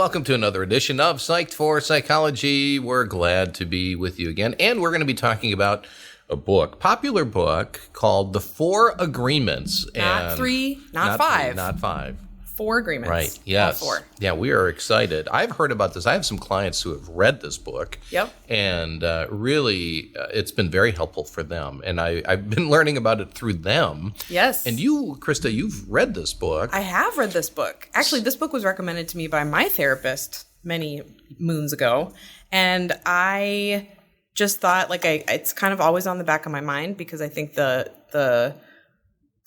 welcome to another edition of Psyched for Psychology. We're glad to be with you again, and we're going to be talking about a popular book called The 4 Agreements. Not 3, not 5. Not 5. 4 agreements. Right, yes. All 4. Yeah, we are excited. I've heard about this. I have some clients who have read this book. Yep. And really, it's been very helpful for them. And I've been learning about it through them. Yes. And you, Christa, you've read this book. I have read this book. Actually, this book was recommended to me by my therapist many moons ago. And I just thought, it's kind of always on the back of my mind because I think the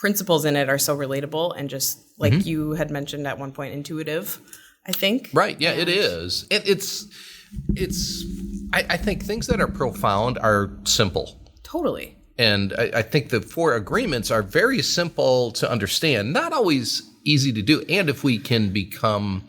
principles in it are so relatable and just like you had mentioned at one point, intuitive, I think. Right. Yeah, it is. I think things that are profound are simple. Totally. And I think the 4 agreements are very simple to understand, not always easy to do. And if we can become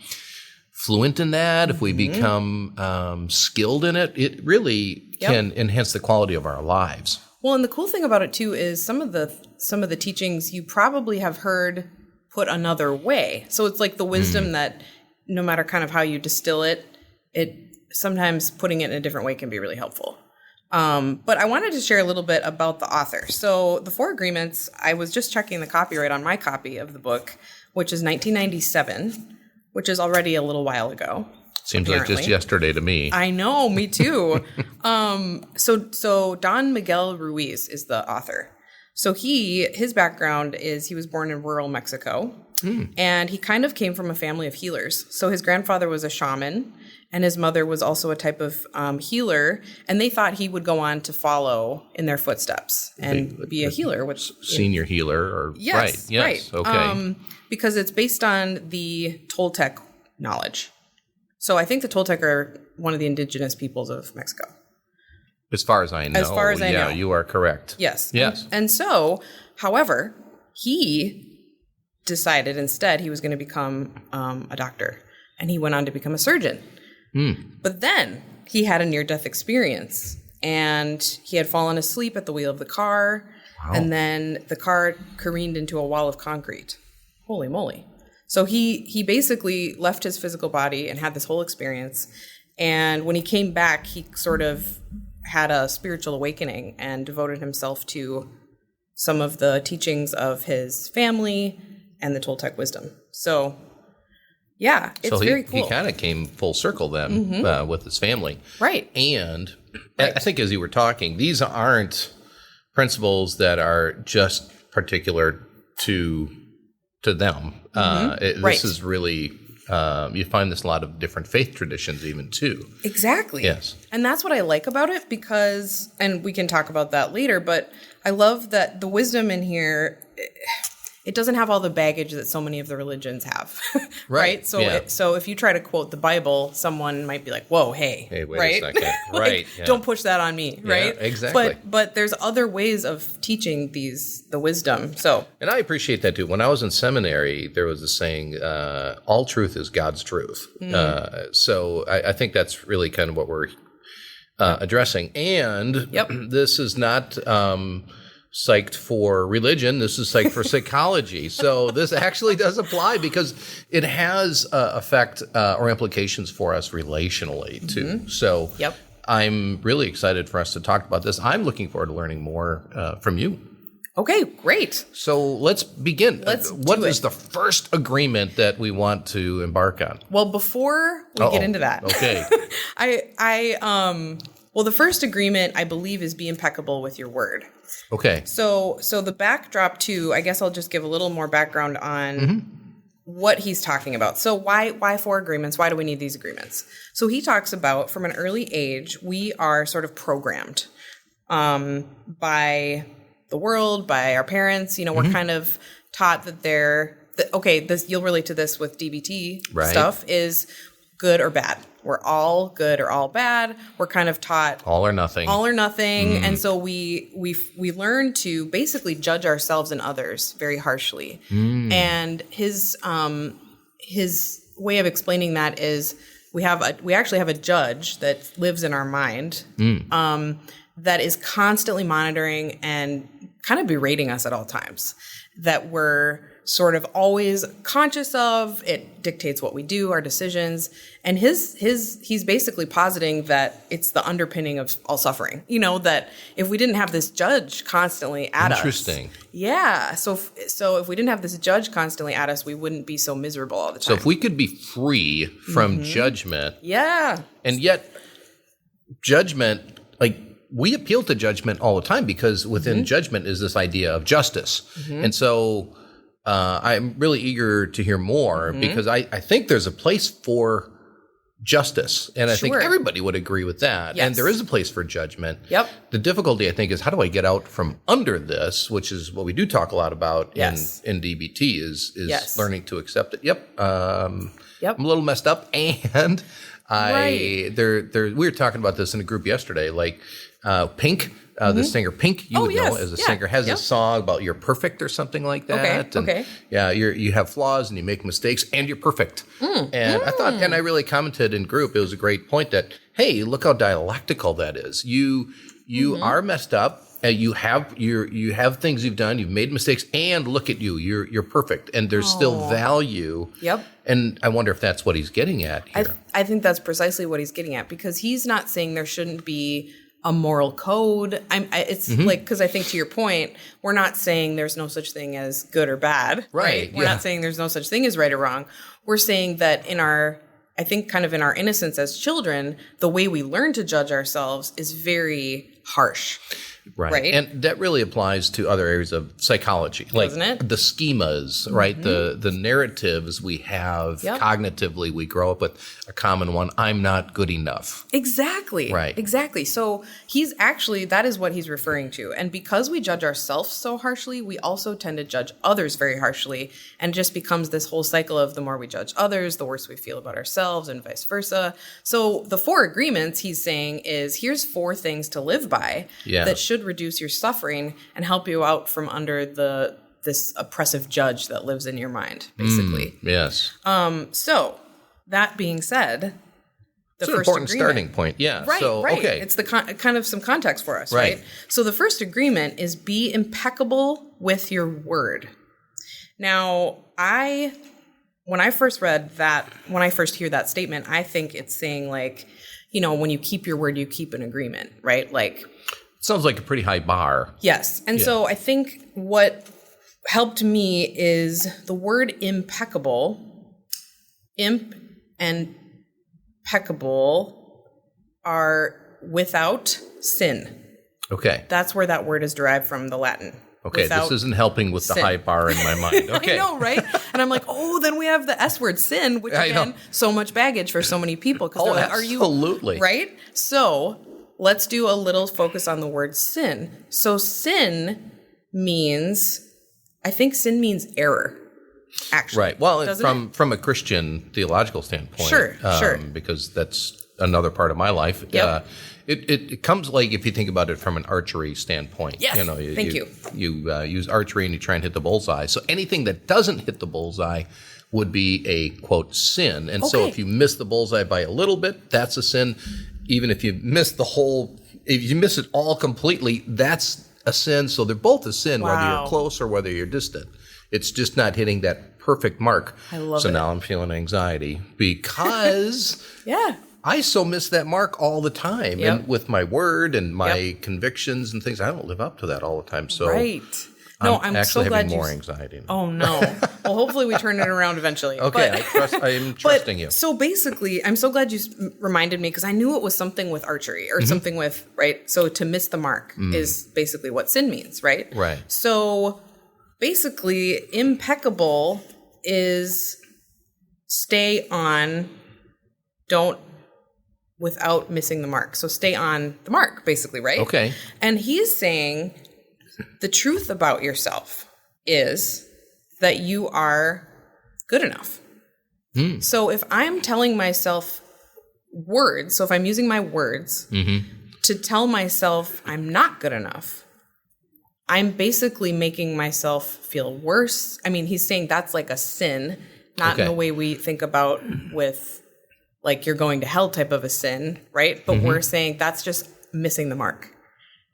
fluent in that, if we become skilled in it, it really can enhance the quality of our lives. Well, and the cool thing about it too is some of the teachings you probably have heard put another way. So it's like the wisdom that no matter kind of how you distill it, sometimes putting it in a different way can be really helpful. But I wanted to share a little bit about the author. So the 4 agreements, I was just checking the copyright on my copy of the book, which is 1997, which is already a little while ago. Seems apparently. like just yesterday to me. I know, me too. So Don Miguel Ruiz is the author. So his background is he was born in rural Mexico, and he kind of came from a family of healers. So his grandfather was a shaman, and his mother was also a type of healer, and they thought he would go on to follow in their footsteps and be a healer. Which senior healer, or yes, right. Okay. Because it's based on the Toltec knowledge. So I think the Toltec are one of the indigenous peoples of Mexico. As far as I know. As far as I know. Yeah, you are correct. Yes. Yes. And so, however, he decided instead he was going to become a doctor. And he went on to become a surgeon. But then he had a near-death experience. And he had fallen asleep at the wheel of the car. Wow. And then the car careened into a wall of concrete. Holy moly. So he basically left his physical body and had this whole experience. And when he came back, he sort of had a spiritual awakening and devoted himself to some of the teachings of his family and the Toltec wisdom. So, yeah, it's very cool. He kind of came full circle then with his family. Right. And I think as you were talking, these aren't principles that are just particular to them. This is really, you find this in a lot of different faith traditions even too. Exactly. Yes. And that's what I like about it because, and we can talk about that later, but I love that the wisdom in here, it doesn't have all the baggage that so many of the religions have. Right? So if you try to quote the Bible, someone might be like, whoa, hey, wait a second. Right. Yeah. Don't push that on me. Right. Yeah, exactly. But there's other ways of teaching the wisdom. And I appreciate that too. When I was in seminary, there was a saying, all truth is God's truth. So I think that's really kind of what we're addressing. And this is not psyched for religion. This is psyched for psychology. So this actually does apply because it has effect or implications for us relationally too. So I'm really excited for us to talk about this. I'm looking forward to learning more from you. Okay, great. So let's begin. What is the first agreement that we want to embark on? Well, before we get into that, okay, well, the first agreement I believe is be impeccable with your word. Okay. So the backdrop too, I guess I'll just give a little more background on what he's talking about. So why 4 agreements? Why do we need these agreements? So he talks about from an early age, we are sort of programmed by the world, by our parents. We're kind of taught that you'll relate to this with DBT stuff is good or bad. We're all good or all bad. We're kind of taught all or nothing. And so we learn to basically judge ourselves and others very harshly. And his way of explaining that is we actually have a judge that lives in our mind that is constantly monitoring and kind of berating us at all times. That we're sort of always conscious of. It dictates what we do, our decisions. And he's basically positing that it's the underpinning of all suffering. You know, that if we didn't have this judge constantly at us. Interesting. Yeah. So if we didn't have this judge constantly at us, we wouldn't be so miserable all the time. So if we could be free from judgment. Yeah. And yet judgment, like, we appeal to judgment all the time because within judgment is this idea of justice. And so I'm really eager to hear more because I think there's a place for justice. And I think everybody would agree with that. Yes. And there is a place for judgment. Yep. The difficulty, I think, is how do I get out from under this, which is what we do talk a lot about in DBT is learning to accept it. Yep. I'm a little messed up. And we were talking about this in a group yesterday, like Pink, the singer Pink, you would know as a singer, has a song about you're perfect or something like that. Okay. Yeah, you have flaws and you make mistakes and you're perfect. And I thought, and I really commented in group, it was a great point that, hey, look how dialectical that is. You are messed up. You have things you've done. You've made mistakes, and look at you. You're perfect, and there's still value. Yep. And I wonder if that's what he's getting at here. I think that's precisely what he's getting at because he's not saying there shouldn't be a moral code. It's like, because I think to your point, we're not saying there's no such thing as good or bad. Right. We're not saying there's no such thing as right or wrong. We're saying that I think kind of in our innocence as children, the way we learn to judge ourselves is very harsh. Right. And that really applies to other areas of psychology. Like Doesn't it? the schemas, right? The narratives we have cognitively, we grow up with a common one. I'm not good enough. Exactly. Right. Exactly. So that is what he's referring to. And because we judge ourselves so harshly, we also tend to judge others very harshly. And just becomes this whole cycle of the more we judge others, the worse we feel about ourselves and vice versa. So the 4 agreements he's saying is here's 4 things to live by that should reduce your suffering and help you out from under this oppressive judge that lives in your mind, basically. Yes. So that being said, it's an important starting point. Yeah. Right. So, right. okay. It's the kind of some context for us, right? So the first agreement is be impeccable with your word. Now, when I first hear that statement, I think it's saying like, you know, when you keep your word, you keep an agreement, right? Like, sounds like a pretty high bar. Yes. And so I think what helped me is the word impeccable. Imp and peccable are without sin. Okay. That's where that word is derived from, the Latin. Okay, this isn't helping with the high bar in my mind. Okay. I know, right? And I'm like, then we have the S word, sin, which again, so much baggage for so many people. Because they're like, absolutely. Right? So let's do a little focus on the word sin. So sin means error, actually. Right. Well, from a Christian theological standpoint. Sure. Because that's another part of my life. Yep. It comes like if you think about it from an archery standpoint. Yes, thank you. You use archery and you try and hit the bullseye. So anything that doesn't hit the bullseye would be a, quote, sin. And so if you miss the bullseye by a little bit, that's a sin. Even if you miss if you miss it all completely, that's a sin. So they're both a sin, whether you're close or whether you're distant. It's just not hitting that perfect mark. I love it. So now I'm feeling anxiety because I so miss that mark all the time. Yep. And with my word and my convictions and things, I don't live up to that all the time. So No, I'm so actually glad having more anxiety now. Oh, no. Well, hopefully we turn it around eventually. Okay, I am trusting you. So basically, I'm so glad you reminded me because I knew it was something with archery or something with, right? So to miss the mark is basically what sin means, right? Right. So basically, impeccable is stay on, without missing the mark. So stay on the mark, basically, right? Okay. And he's saying the truth about yourself is that you are good enough. So if I'm telling myself words, so if I'm using my words to tell myself I'm not good enough, I'm basically making myself feel worse. I mean, he's saying that's like a sin, not in the way we think about with like you're going to hell type of a sin, right? But we're saying that's just missing the mark.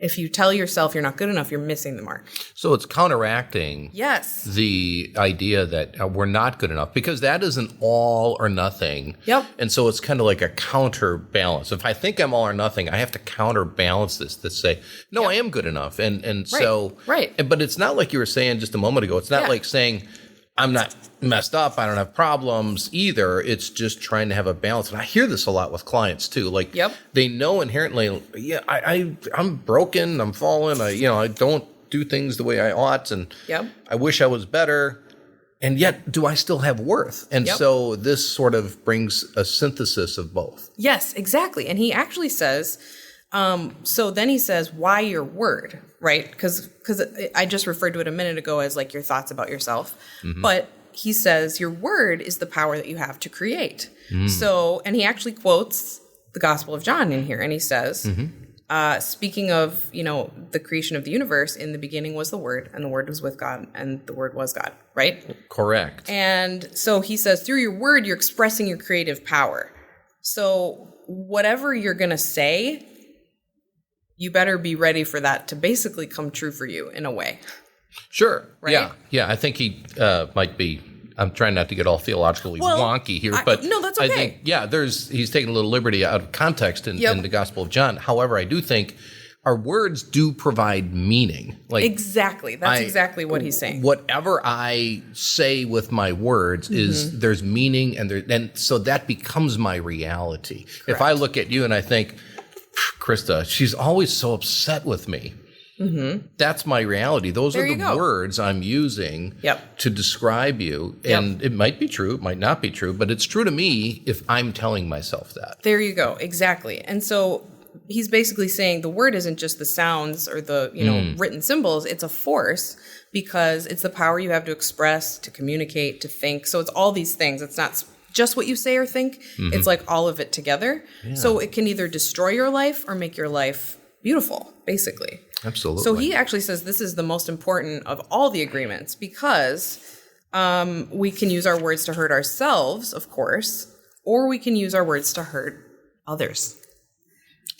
If you tell yourself you're not good enough, you're missing the mark. So it's counteracting Yes. the idea that we're not good enough, because that is an all or nothing. Yep. And so it's kind of like a counterbalance. If I think I'm all or nothing, I have to counterbalance this to say, no, I am good enough. And so, but it's not like you were saying just a moment ago. It's not like saying I'm not messed up, I don't have problems either. It's just trying to have a balance. And I hear this a lot with clients too. Like they know inherently, I'm broken, I'm fallen, I don't do things the way I ought, and I wish I was better. And yet, do I still have worth? And so this sort of brings a synthesis of both. Yes, exactly. And he actually says, so then he says, why your word, right? Because I just referred to it a minute ago as like your thoughts about yourself. But he says your word is the power that you have to create. So, and he actually quotes the Gospel of John in here. And he says, speaking of, the creation of the universe, in the beginning was the Word, and the Word was with God, and the Word was God, right? Correct. And so he says, through your word, you're expressing your creative power. So whatever you're going to say, you better be ready for that to basically come true for you in a way. Sure. Right? Yeah. I think he might be. I'm trying not to get all theologically wonky here, but no, that's okay. I think, he's taking a little liberty out of context in the Gospel of John. However, I do think our words do provide meaning. Like exactly. That's exactly what he's saying. Whatever I say with my words is there's meaning, and so that becomes my reality. Correct. If I look at you and I think, Christa, she's always so upset with me. That's my reality. Those are the words I'm using to describe you. And it might be true, it might not be true, but it's true to me if I'm telling myself that. There you go. Exactly. And so he's basically saying the word isn't just the sounds or the, written symbols. It's a force, because it's the power you have to express, to communicate, to think. So it's all these things. It's not just what you say or think. It's like all of it together. Yeah. So it can either destroy your life or make your life beautiful, basically. Absolutely. So he actually says this is the most important of all the agreements, because we can use our words to hurt ourselves, of course, or we can use our words to hurt others.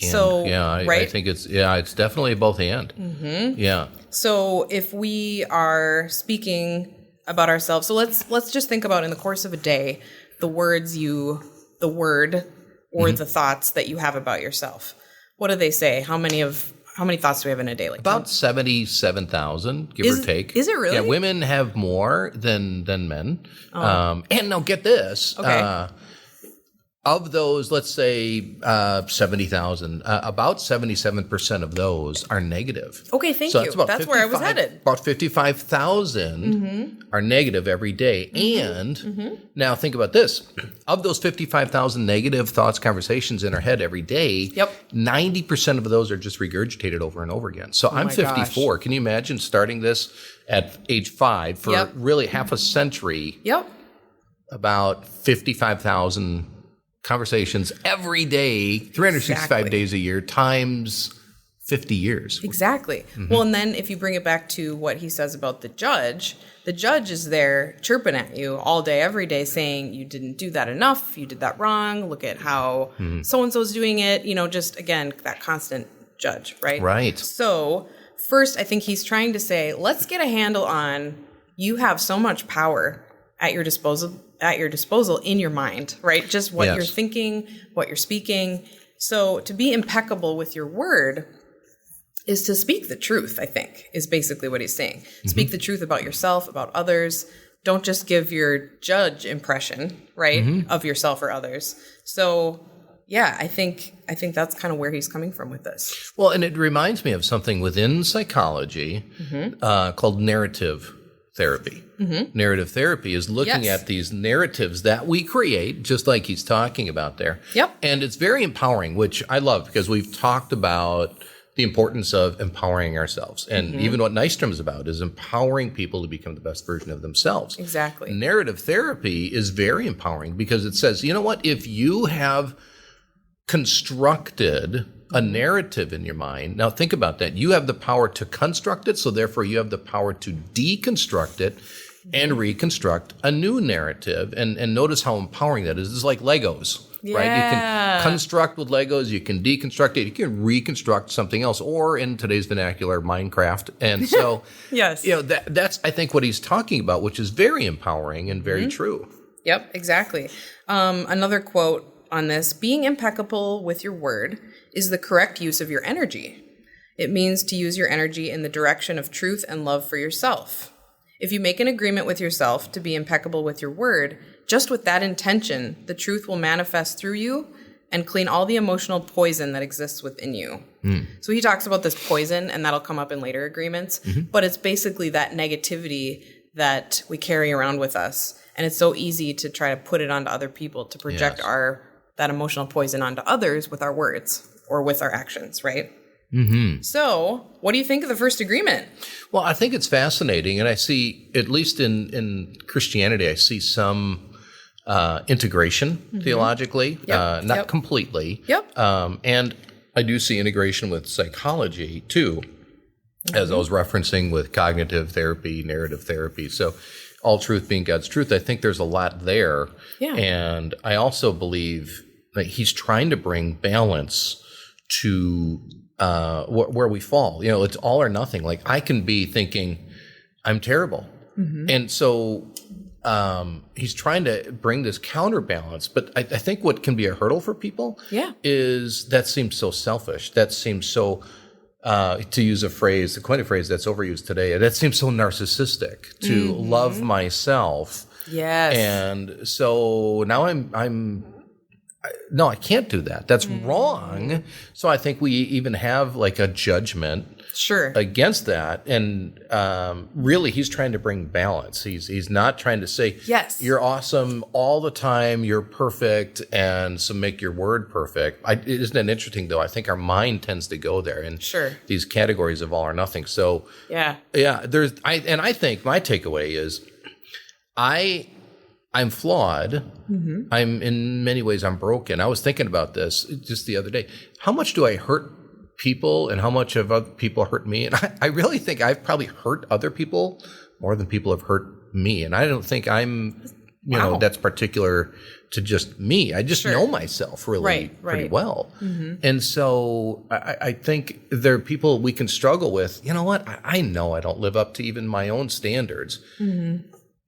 And, so, I think it's definitely both and. Yeah. So if we are speaking about ourselves, so let's just think about in the course of a day, the word or the thoughts that you have about yourself. What do they say? How many thoughts do we have in a day? Like about 77,000, give or take. Is it really? Yeah, women have more than men. And now get this. Okay. Of those, let's say 70,000, about 77% of those are negative. Okay, thank you. That's where I was headed. About 55,000 are negative every day. And now think about this. Of those 55,000 negative thoughts, conversations in our head every day, 90% of those are just regurgitated over and over again. So I'm 54. Gosh. Can you imagine starting this at age 5 for really half a century? About 55,000 conversations every day, 365 days a year, times 50 years. Exactly. Well, and then if you bring it back to what he says about the judge is there chirping at you all day, every day, saying you didn't do that enough, you did that wrong, look at how so-and-so's doing it, just, again, that constant judge, right? Right. So first, I think he's trying to say, let's get a handle on, you have so much power at your disposal in your mind, right? Just what you're thinking, what you're speaking. So to be impeccable with your word is to speak the truth, I think, is basically what he's saying. Speak the truth about yourself, about others. Don't just give your judge impression, right, of yourself or others. So I think that's kind of where he's coming from with this. Well, and it reminds me of something within psychology called narrative therapy. Narrative therapy is looking at these narratives that we create, just like he's talking about there. And it's very empowering, which I love, because we've talked about the importance of empowering ourselves. And even what Nystrom is about is empowering people to become the best version of themselves. Exactly. Narrative therapy is very empowering, because it says, you know what, if you have constructed a narrative in your mind, now think about that. You have the power to construct it, so therefore you have the power to deconstruct it and reconstruct a new narrative. And notice how empowering that is. It's like Legos. right? You can construct with Legos, you can deconstruct it, you can reconstruct something else, or in today's vernacular, Minecraft. And so, yes, that's, I think, what he's talking about, which is very empowering and very true. Yep, exactly. Another quote on this: being impeccable with your word is the correct use of your energy. It means to use your energy in the direction of truth and love for yourself. If you make an agreement with yourself to be impeccable with your word, just with that intention, the truth will manifest through you and clean all the emotional poison that exists within you. So he talks about this poison, and that'll come up in later agreements, but it's basically that negativity that we carry around with us. And it's so easy to try to put it onto other people, to project that emotional poison onto others with our words or with our actions, right? So what do you think of the first agreement? Well, I think it's fascinating. And I see, at least in Christianity, I see some integration theologically, not completely. And I do see integration with psychology too, as I was referencing with cognitive therapy, narrative therapy. So all truth being God's truth, I think there's a lot there. And I also believe that he's trying to bring balance to where we fall. It's all or nothing. Like, I can be thinking I'm terrible. And so he's trying to bring this counterbalance. But I think what can be a hurdle for people is that seems so selfish. That seems so, to use a phrase, coin a phrase that's overused today, that seems so narcissistic to love myself. And so now no, I can't do that. That's wrong. So I think we even have like a judgment against that. And really, he's trying to bring balance. He's not trying to say, you're awesome all the time, you're perfect, and so make your word perfect. Isn't it interesting, though? I think our mind tends to go there in these categories of all or nothing. So I think my takeaway is I'm flawed. I'm in many ways I'm broken. I was thinking about this just the other day. How much do I hurt people, and how much of other people hurt me? And I really think I've probably hurt other people more than people have hurt me. And I don't think I'm, that's particular to just me. I just know myself really pretty well. And so I think there are people we can struggle with. You know what? I know I don't live up to even my own standards.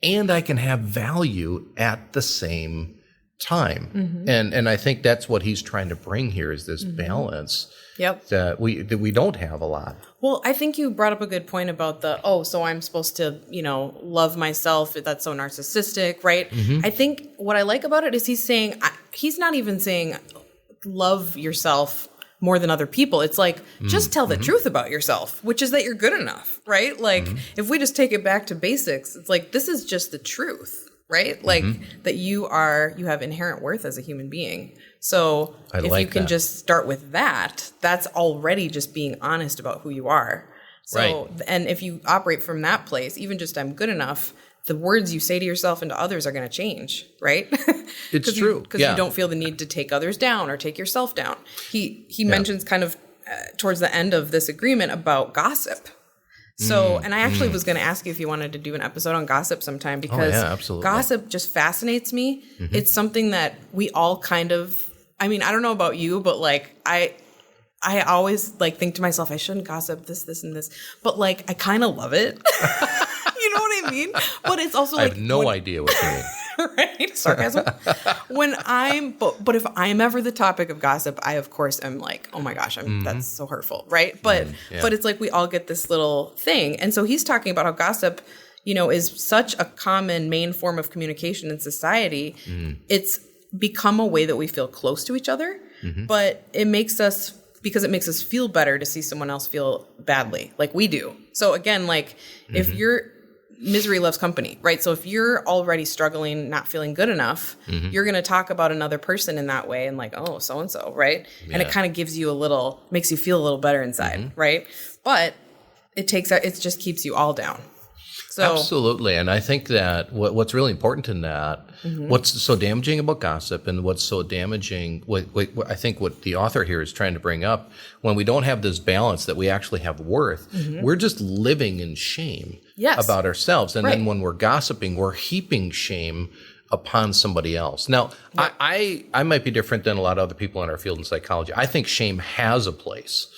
And I can have value at the same time. And I think that's what he's trying to bring here, is this balance that we don't have a lot. Well, I think you brought up a good point about so I'm supposed to, love myself. That's so narcissistic, right? I think what I like about it is he's not even saying love yourself more than other people. It's like, just tell the truth about yourself, which is that you're good enough, right? Like, if we just take it back to basics, it's like, this is just the truth, right? Like, that you have inherent worth as a human being. So if you can just start with that, that's already just being honest about who you are. So, and if you operate from that place, even just I'm good enough, the words you say to yourself and to others are going to change, right? It's true. Because you don't feel the need to take others down or take yourself down. He mentions kind of towards the end of this agreement about gossip. So, and I actually was going to ask you if you wanted to do an episode on gossip sometime, because gossip just fascinates me. It's something that we all kind of, I mean, I don't know about you, but like I always like think to myself, I shouldn't gossip this, and this, but like I kind of love it. You know what I mean? But it's also like, I have no idea what you mean. Right? Sarcasm. But if I'm ever the topic of gossip, I of course am like, oh my gosh, that's so hurtful, right? But it's like we all get this little thing. And so he's talking about how gossip, is such a common main form of communication in society. It's become a way that we feel close to each other, but it makes us feel better to see someone else feel badly, like we do. So again, like if misery loves company, right? So if you're already struggling, not feeling good enough, you're going to talk about another person in that way and like, oh, so-and-so, right? And it kind of gives you makes you feel a little better inside, right? But it just keeps you all down. So, absolutely. And I think that what's really important in that, what's so damaging about gossip and what's so damaging, I think what the author here is trying to bring up, when we don't have this balance that we actually have worth, we're just living in shame about ourselves. And then when we're gossiping, we're heaping shame upon somebody else. Now, I might be different than a lot of other people in our field in psychology. I think shame has a place.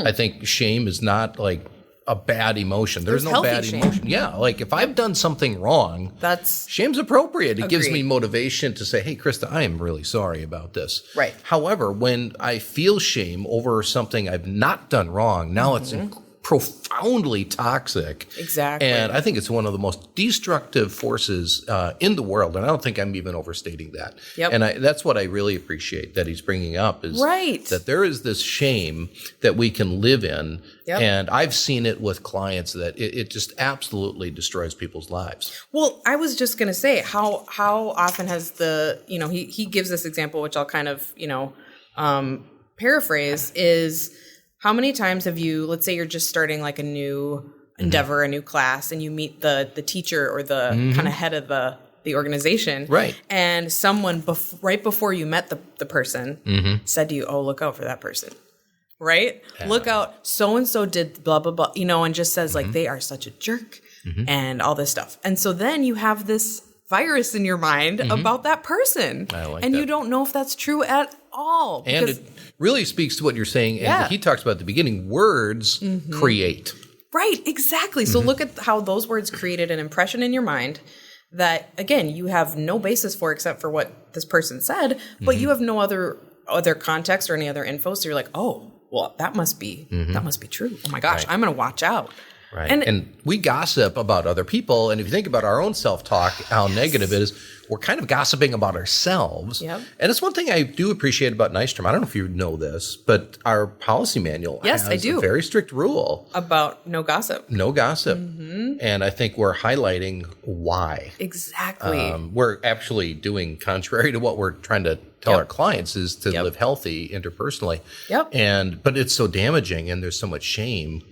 I think shame is not like a bad emotion. There's no bad emotion. Yeah, like if I've done something wrong, shame's appropriate. It gives me motivation to say, hey, Christa, I am really sorry about this. Right. However, when I feel shame over something I've not done wrong, now it's profoundly toxic. Exactly. And I think it's one of the most destructive forces in the world. And I don't think I'm even overstating that. Yep. And that's what I really appreciate that he's bringing up is that there is this shame that we can live in. Yep. And I've seen it with clients that it just absolutely destroys people's lives. Well, I was just going to say how often has he gives this example, which I'll kind of, paraphrase is, how many times have you, let's say you're just starting like a new endeavor, a new class, and you meet the teacher or the kind of head of the organization. Right. And someone right before you met the person said to you, oh, look out for that person. Right? Yeah. Look out, so-and-so did blah, blah, blah, and just says like, they are such a jerk and all this stuff. And so then you have this virus in your mind about that person. And you don't know if that's true at all. And it really speaks to what you're saying. And he talks about at the beginning, words create. Right, exactly. So look at how those words created an impression in your mind that, again, you have no basis for except for what this person said, but you have no other context or any other info. So you're like, oh, well, that must be true. Oh my gosh, I'm going to watch out. Right. And we gossip about other people. And if you think about our own self-talk, how negative it is, we're kind of gossiping about ourselves. Yep. And it's one thing I do appreciate about Nystrom. I don't know if you know this, but our policy manual has a very strict rule. About no gossip. No gossip. And I think we're highlighting why. Exactly. We're actually doing contrary to what we're trying to tell our clients is to live healthy interpersonally. Yep. But it's so damaging and there's so much shame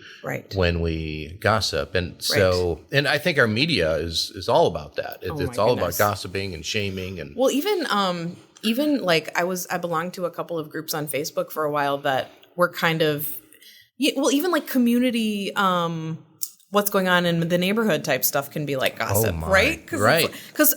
when we gossip. And so, and I think our media is all about that. It's all about gossiping and shaming. And well, even like I belonged to a couple of groups on Facebook for a while that were kind of, even like community, what's going on in the neighborhood type stuff can be like gossip, right? Because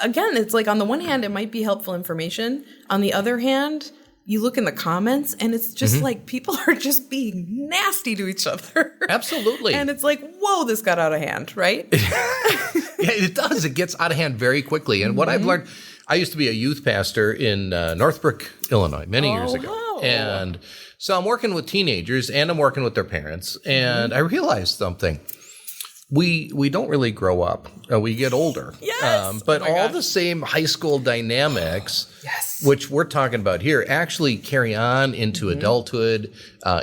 again, it's like on the one hand, it might be helpful information. On the other hand, you look in the comments and it's just like people are just being nasty to each other. Absolutely. And it's like, whoa, this got out of hand, right? Yeah, it does. It gets out of hand very quickly. And what I've learned, I used to be a youth pastor in Northbrook, Illinois, many years ago. Wow. And so I'm working with teenagers and I'm working with their parents. And I realized something. We don't really grow up. We get older. Yes. But all the same high school dynamics, which we're talking about here, actually carry on into adulthood,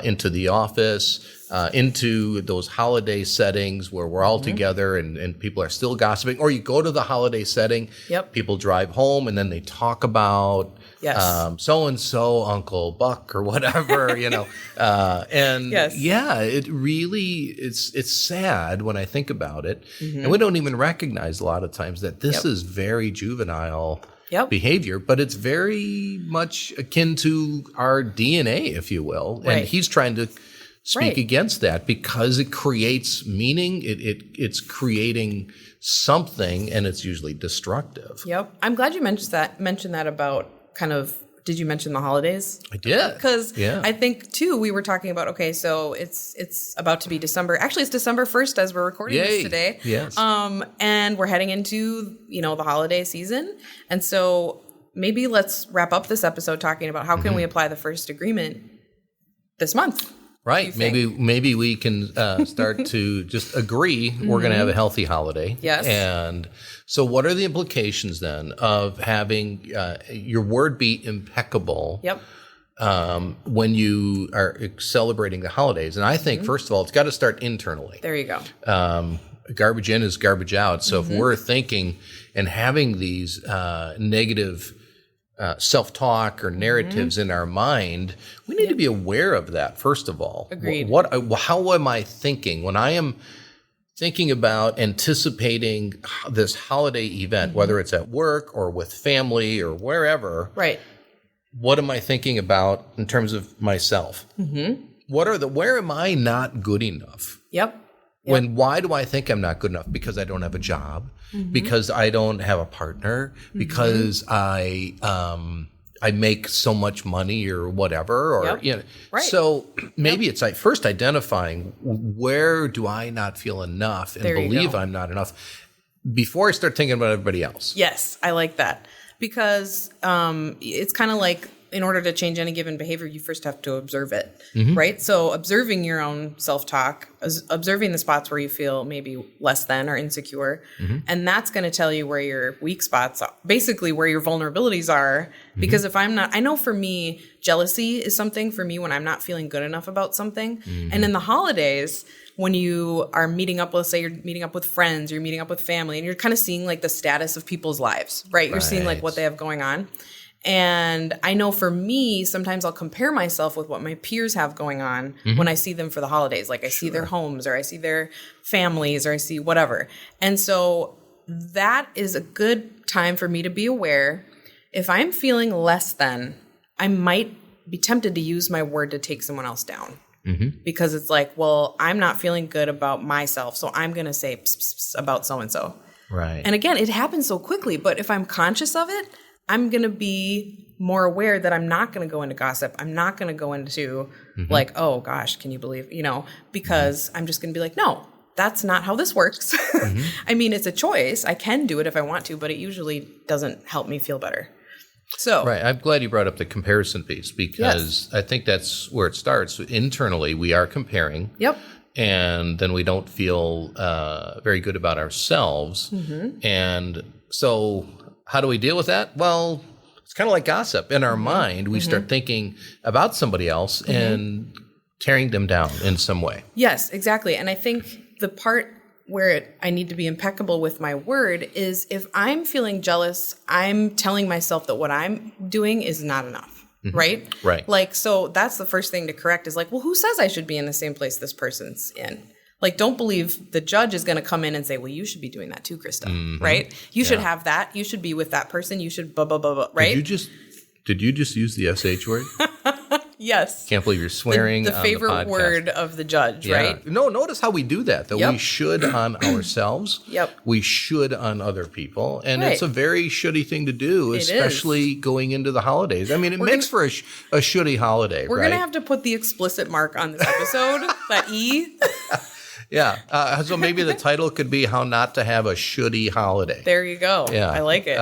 into the office, into those holiday settings where we're all together and people are still gossiping. Or you go to the holiday setting, people drive home and then they talk about so-and-so, Uncle Buck or whatever, and it really, it's sad when I think about it. And we don't even recognize a lot of times that this is very juvenile behavior, but it's very much akin to our DNA, if you will. And he's trying to speak against that because it creates meaning. It's creating something, and it's usually destructive. Yep. I'm glad you mentioned that about kind of, did you mention the holidays? I did. Because I think, too, we were talking about, okay, so it's about to be December. Actually, it's December 1st as we're recording this today. Yes. And we're heading into, the holiday season. And so maybe let's wrap up this episode talking about how can we apply the first agreement this month. Right. Maybe we can start to just agree we're going to have a healthy holiday. Yes. And so what are the implications then of having your word be impeccable when you are celebrating the holidays? And I think, first of all, it's got to start internally. There you go. Garbage in is garbage out. So if we're thinking and having these negative self-talk or narratives in our mind, we need to be aware of that, first of all. Agreed. How am I thinking? When I am thinking about anticipating this holiday event, whether it's at work or with family or wherever, what am I thinking about in terms of myself? Where am I not good enough? Yep. Why do I think I'm not good enough? Because I don't have a job, because I don't have a partner, because I make so much money or whatever, or Right. So maybe it's like first identifying where do I not feel enough and believe I'm not enough before I start thinking about everybody else. Yes, I like that, because it's kind of like, in order to change any given behavior, you first have to observe it, right? So observing your own self-talk, observing the spots where you feel maybe less than or insecure, and that's going to tell you where your weak spots are, basically where your vulnerabilities are. Because if I'm not, I know for me, jealousy is something for me when I'm not feeling good enough about something. And in the holidays, when you are meeting up, let's say you're meeting up with friends, you're meeting up with family, and you're kind of seeing like the status of people's lives, right? You're seeing like what they have going on. And I know for me, sometimes I'll compare myself with what my peers have going on when I see them for the holidays. Like I see their homes, or I see their families, or I see whatever. And so that is a good time for me to be aware. If I'm feeling less than, I might be tempted to use my word to take someone else down. Because it's like, well, I'm not feeling good about myself, so I'm going to say pss, pss, pss about so-and-so. Right. And again, it happens so quickly. But if I'm conscious of it, I'm going to be more aware that I'm not going to go into gossip. I'm not going to go into like, oh gosh, can you believe, because I'm just going to be like, no, that's not how this works. I mean, it's a choice. I can do it if I want to, but it usually doesn't help me feel better. So, right. I'm glad you brought up the comparison piece, because I think that's where it starts. Internally, we are comparing. Yep. And then we don't feel very good about ourselves. And so how do we deal with that? Well, it's kind of like gossip. In our mind, we start thinking about somebody else and tearing them down in some way. Yes, exactly. And I think the part where I need to be impeccable with my word is, if I'm feeling jealous, I'm telling myself that what I'm doing is not enough. Right? Right. Like, so that's the first thing to correct is like, well, who says I should be in the same place this person's in? Like, don't believe the judge is going to come in and say, well, you should be doing that too, Christa. Right? You should have that. You should be with that person. You should blah, blah, blah, blah. Right? Did you just use the SH word? Yes. Can't believe you're swearing the on favorite the podcast. word of the judge, right? No, notice how we do that, though. We should on ourselves. We should on other people. And it's a very shouldy thing to do, especially going into the holidays. I mean, it makes for a shouldy holiday, We're going to have to put the explicit mark on this episode, that E. So maybe the title could be How Not to Have a Shouldy Holiday. There you go. I like it.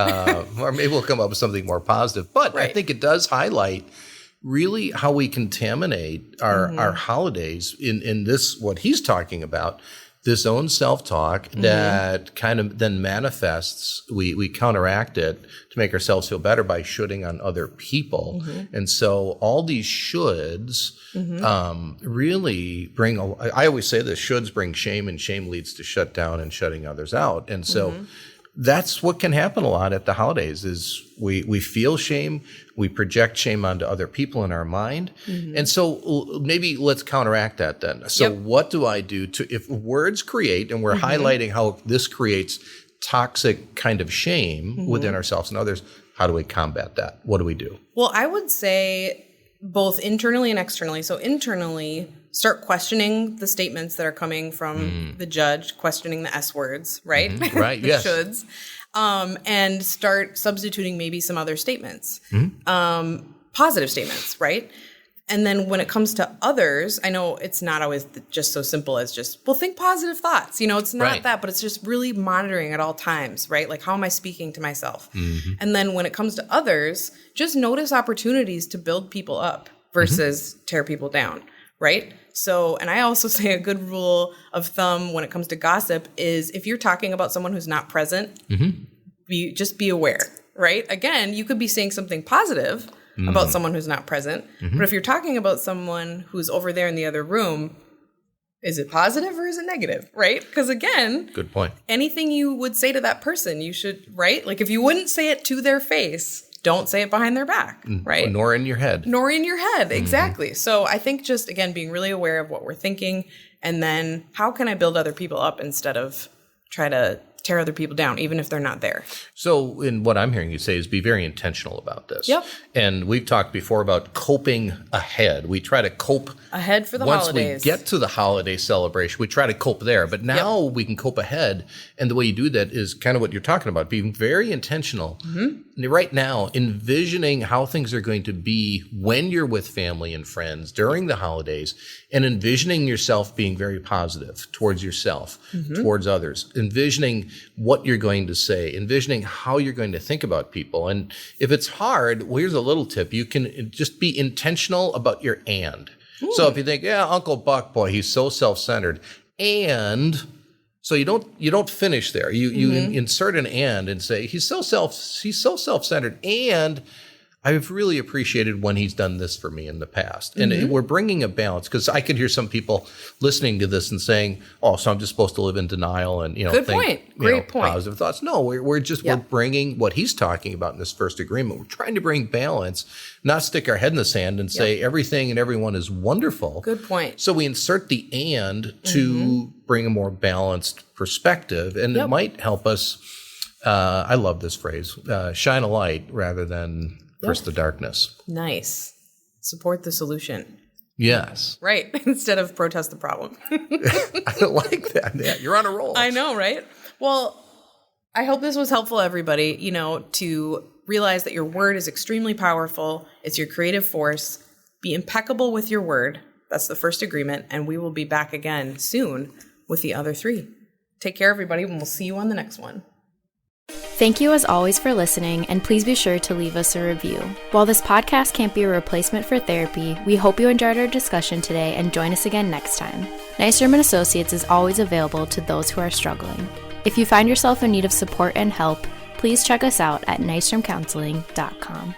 Or maybe we'll come up with something more positive. But I think it does highlight really how we contaminate our holidays in this, what he's talking about, this own self-talk that kind of then manifests, we counteract it to make ourselves feel better by shoulding on other people. And so all these shoulds really bring, I always say this, shoulds bring shame, and shame leads to shut down and shutting others out. And so that's what can happen a lot at the holidays is we feel shame, we project shame onto other people in our mind. And so maybe let's counteract that then. So what do I do if words create, and we're highlighting how this creates toxic kind of shame within ourselves and others, how do we combat that? What do we do? Well, I would say both internally and externally. So internally, start questioning the statements that are coming from the judge, questioning the S words, right? Right, the yes. shoulds. And start substituting maybe some other statements, positive statements, right? And then when it comes to others, I know it's not always just so simple as just, well, think positive thoughts. It's not that, but it's just really monitoring at all times, right? Like, how am I speaking to myself? And then when it comes to others, just notice opportunities to build people up versus tear people down, right? So, and I also say a good rule of thumb when it comes to gossip is, if you're talking about someone who's not present, just be aware, right? Again, you could be saying something positive about someone who's not present. But if you're talking about someone who's over there in the other room, is it positive or is it negative, right? Because again, good point. Anything you would say to that person, you should, right? Like, if you wouldn't say it to their face, don't say it behind their back, right? Nor in your head. Exactly. So I think just, again, being really aware of what we're thinking, and then how can I build other people up instead of try to tear other people down, even if they're not there. So, in what I'm hearing you say is be very intentional about this. Yep. And we've talked before about coping ahead. We try to cope ahead for the once holidays. we get to the holiday celebration. We try to cope there, but now we can cope ahead. And the way you do that is kind of what you're talking about, being very intentional. Mm-hmm. Right now, envisioning how things are going to be when you're with family and friends during the holidays, and envisioning yourself being very positive towards yourself, towards others, envisioning what you're going to say, envisioning how you're going to think about people. And if it's hard, well, here's a little tip. You can just be intentional about your and. So if you think, yeah, Uncle Buck, boy, he's so self-centered. And so you don't finish there. You insert an and say, he's so self-centered. And I've really appreciated when he's done this for me in the past. And we're bringing a balance, because I could hear some people listening to this and saying, oh, so I'm just supposed to live in denial and, Good point. Great point. Positive thoughts. No, we're bringing what he's talking about in this first agreement. We're trying to bring balance, not stick our head in the sand and say everything and everyone is wonderful. Good point. So we insert the and to bring a more balanced perspective, and it might help us, I love this phrase, shine a light rather than first the darkness. Nice. Support the solution. Yes. Right. Instead of protest the problem. I like that. Yeah, you're on a roll. I know, right? Well, I hope this was helpful, everybody, to realize that your word is extremely powerful. It's your creative force. Be impeccable with your word. That's the first agreement. And we will be back again soon with the other 3. Take care, everybody, and we'll see you on the next one. Thank you as always for listening, and please be sure to leave us a review. While this podcast can't be a replacement for therapy, we hope you enjoyed our discussion today and join us again next time. Nystrom & Associates is always available to those who are struggling. If you find yourself in need of support and help, please check us out at nystromcounseling.com.